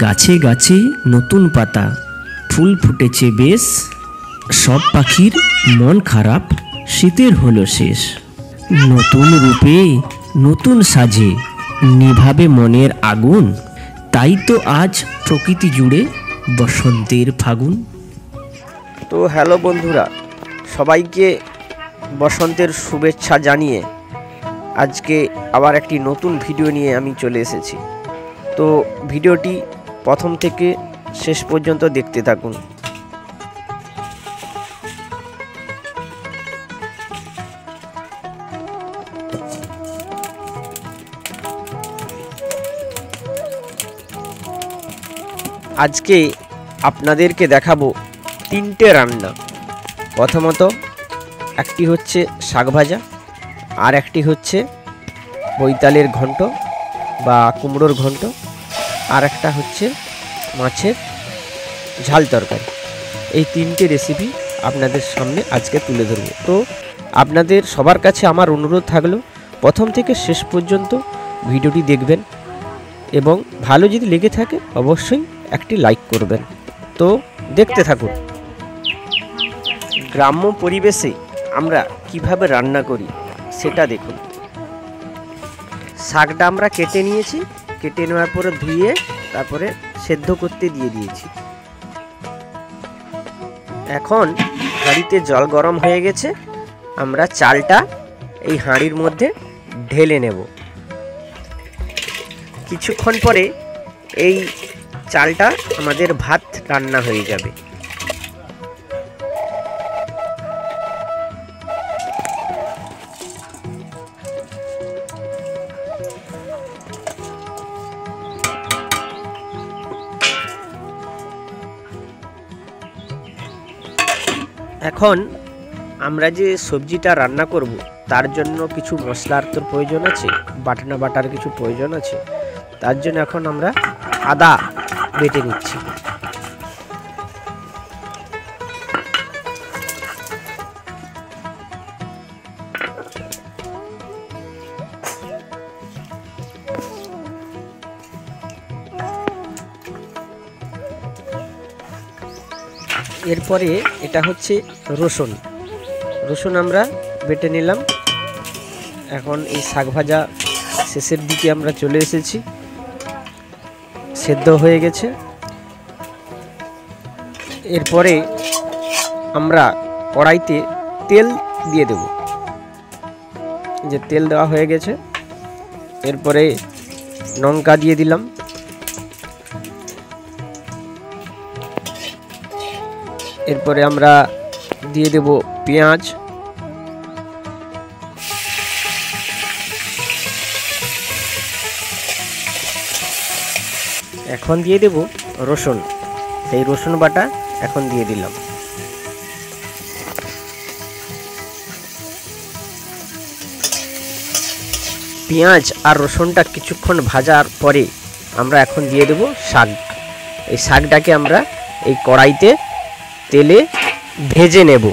গাছে গাছে নতুন পাতা, ফুল ফুটেছে বেশ, সব পাখির মন খারাপ, শীতের হলো শেষ। নতুন রূপে নতুন সাজে নিভাবে মনের আগুন, তাই তো আজ প্রকৃতি জুড়ে বসন্তের ফাগুন। তো হ্যালো বন্ধুরা, সবাইকে বসন্তের শুভেচ্ছা জানিয়ে আজকে আবার একটি নতুন ভিডিও নিয়ে আমি চলে এসেছি। তো ভিডিওটি প্রথম থেকে শেষ পর্যন্ত দেখতে থাকুন। আজকে আপনাদেরকে দেখাবো তিনটে রান্না। প্রথমত একটি হচ্ছে শাক ভাজা, আর একটি হচ্ছে বৈতালের ঘন্ট বা কুমড়োর ঘন্ট, আর একটা হচ্ছে মাছের ঝাল তরকারি। এই তিনটে রেসিপি আপনাদের সামনে আজকে তুলে ধরব। তো আপনাদের সবার কাছে আমার অনুরোধ থাকলো প্রথম থেকে শেষ পর্যন্ত ভিডিওটি দেখবেন এবং ভালো যদি লেগে থাকে অবশ্যই একটি লাইক করবেন। তো দেখতে থাকুন। গ্রাম্য পরিবেশে আমরা কিভাবে রান্না করি সেটা দেখুন। শাকটা আমরা কেটে নিয়েছি, কেটে নেওয়ার পরে ধুয়ে তারপরে সেদ্ধ করতে দিয়ে দিয়েছি। এখন হাঁড়িতে জল গরম হয়ে গেছে, আমরা চালটা এই হাঁড়ির মধ্যে ঢেলে নেব। কিছুক্ষণ পরে এই চালটা আমাদের ভাত রান্না হয়ে যাবে। এখন আমরা যে সবজিটা রান্না করব তার জন্য কিছু মশলার তো প্রয়োজন আছে, বাটনা বাটার কিছু প্রয়োজন আছে। তার জন্য এখন আমরা আদা বেটে নিচ্ছি। এরপরে এটা হচ্ছে রসুন, রসুন আমরা বেটে নিলাম। এখন এই শাক ভাজা শেষের দিকে আমরা চলে এসেছি, সেদ্ধ হয়ে গেছে। এরপরে আমরা কড়াইতে তেল দিয়ে দেব, যে তেল দেওয়া হয়ে গেছে। এরপরে লঙ্কা দিয়ে দিলাম, এরপরে আমরা দিয়ে দেব পেঁয়াজ, এখন দিয়ে দেব রসুন। সেই রসুন বাটা এখন দিয়ে দিলাম। পেঁয়াজ আর রসুনটা কিছুক্ষণ ভাজার পরে আমরা এখন দিয়ে দেব শাক। এই শাকটাকে আমরা এই কড়াইতে তেলে ভেজে নেব।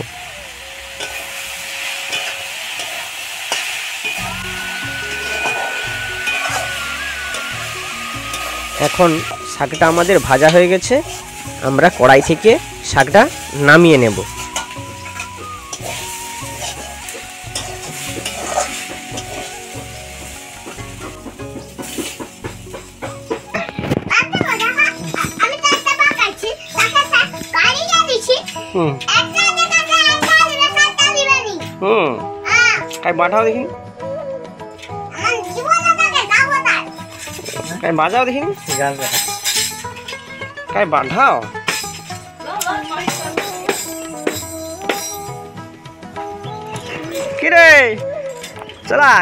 এখন শাকটা আমাদের ভাজা হয়ে গেছে, আমরা কড়াই থেকে শাকটা নামিয়ে নেব। বাটাও দেখি, বাজাও দেখি, বাঁধাও। কি রে চলা,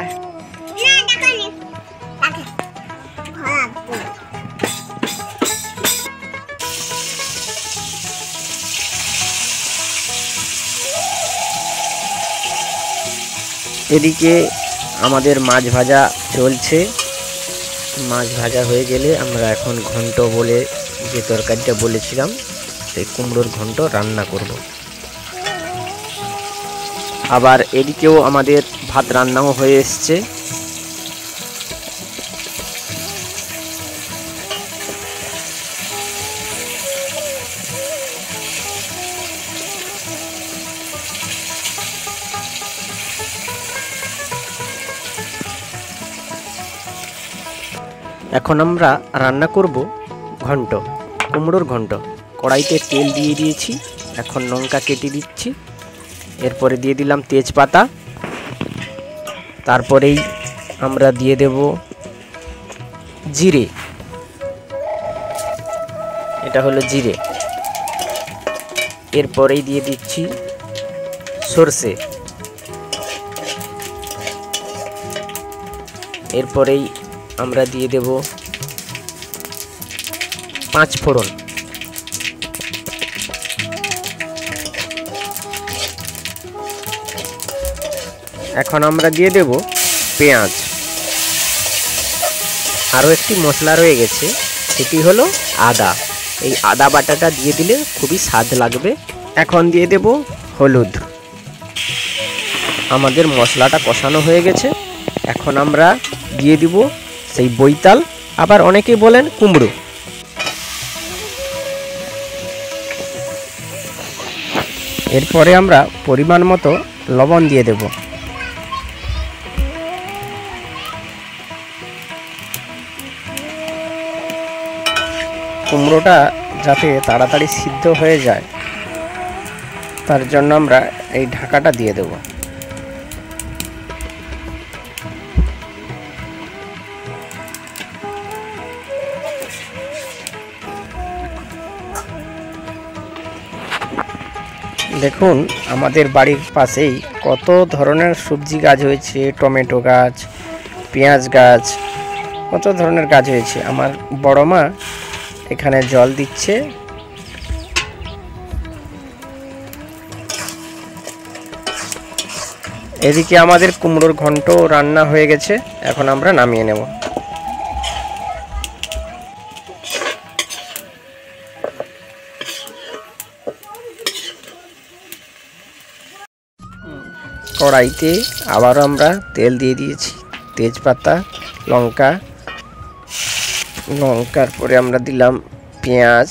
এদিকে আমাদের মাছ ভাজা চলছে। মাছ ভাজা হয়ে গেলে আমরা এখন ঘন্ট বলে যে তরকারিটা বলেছিলাম সেই কুমড়োর ঘন্ট রান্না করব। আবার এদিকেও আমাদের ভাত রান্নাও হয়ে এসছে। এখন আমরা রান্না করব ঘন্ট, কুমড়োর ঘন্ট। কড়াইতে তেল দিয়ে দিয়েছি, এখন লঙ্কা কেটে দিচ্ছি, এরপরে দিয়ে দিলাম তেজপাতা, তারপরেই আমরা দিয়ে দেব জিরে, এটা হলো জিরে। এরপরেই দিয়ে দিচ্ছি সরষে, এরপরেই আমরা দিয়ে দেব পাঁচ ফোড়ন, এখন আমরা দিয়ে দেব পেঁয়াজ। আরও একটি মশলা রয়ে গেছে, সেটি হলো আদা। এই আদা বাটাটা দিয়ে দিলে খুবই স্বাদ লাগবে। এখন দিয়ে দেব হলুদ। আমাদের মশলাটা কষানো হয়ে গেছে, এখন আমরা দিয়ে দিব সেই বৈতাল, আবার অনেকে বলেন কুমড়ো। এরপরে আমরা পরিমাণ মতো লবণ দিয়ে দেব। কুমড়োটা যাতে তাড়াতাড়ি সিদ্ধ হয়ে যায় তার জন্য আমরা এই ঢাকাটা দিয়ে দেব। দেখুন আমাদের বাড়ির পাশেই কত ধরনের সবজি গাছ হয়েছে, টমেটো গাছ, পেঁয়াজ গাছ, কত ধরনের গাছ হয়েছে। আমার বড় মা এখানে জল দিচ্ছে। এদিকে আমাদের কুমড়োর ঘন্ট রান্না হয়ে গেছে, এখন আমরা নামিয়ে নেব। কড়াইতে আবারও আমরা তেল দিয়ে দিয়েছি, তেজপাতা, লঙ্কার পরে আমরা দিলাম পেঁয়াজ,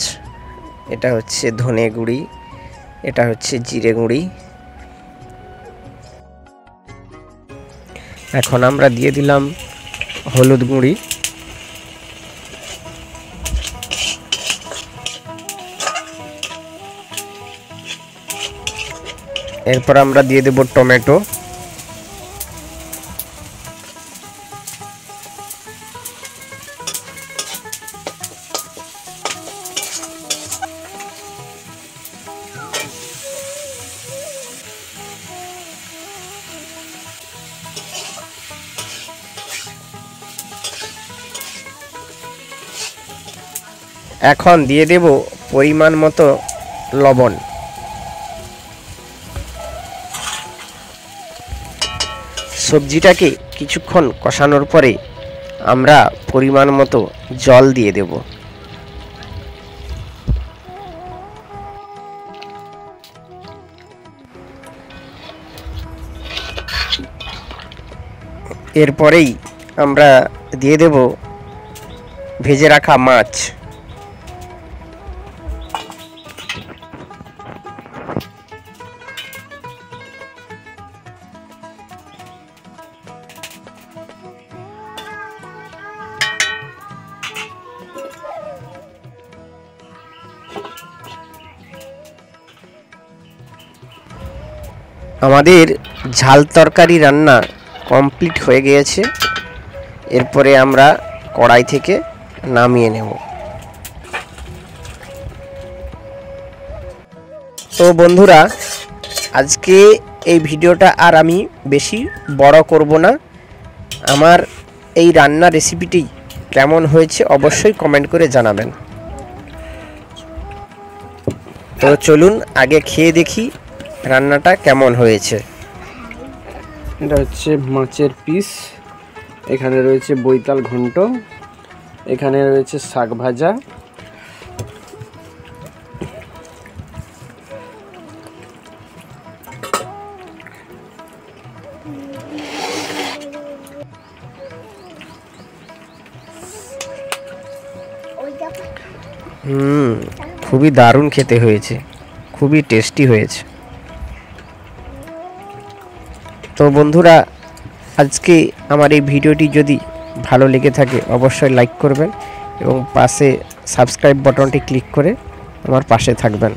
এটা হচ্ছে ধনে গুঁড়ি, এটা হচ্ছে জিরে গুঁড়ি। এখন আমরা দিয়ে দিলাম হলুদ গুঁড়ি, এরপর আমরা দিয়ে দেব টমেটো, এখন দিয়ে দেব পরিমাণ মতো লবণ। সবজিটাকে কিছুক্ষণ কষানোর পরে আমরা পরিমাণ মতো জল দিয়ে দেব। এরপরেই আমরা দিয়ে দেব ভেজে রাখা মাছ। আমাদের ঝাল তরকারি রান্না কমপ্লিট হয়ে গিয়েছে, এরপরে আমরা কড়াই থেকে নামিয়ে নেব। তো বন্ধুরা, আজকে এই ভিডিওটা আর আমি বেশি বড় করব না। আমার এই রান্না রেসিপিটি কেমন হয়েছে অবশ্যই কমেন্ট করে জানাবেন। তো চলুন আগে খেয়ে দেখি রান্নাটা কেমন হয়েছে। এটা হচ্ছে মাছের পিস, এখানে রয়েছে বৈতাল ঘন্ট, এখানে রয়েছে শাক ভাজা, খুবই দারুণ খেতে হয়েছে, খুবই টেস্টি হয়েছে। তো বন্ধুরা, আজকে আমার এই ভিডিওটি যদি ভালো লেগে থাকে অবশ্যই লাইক করবেন এবং পাশে সাবস্ক্রাইব বাটনটি ক্লিক করে আমার পাশে থাকবেন।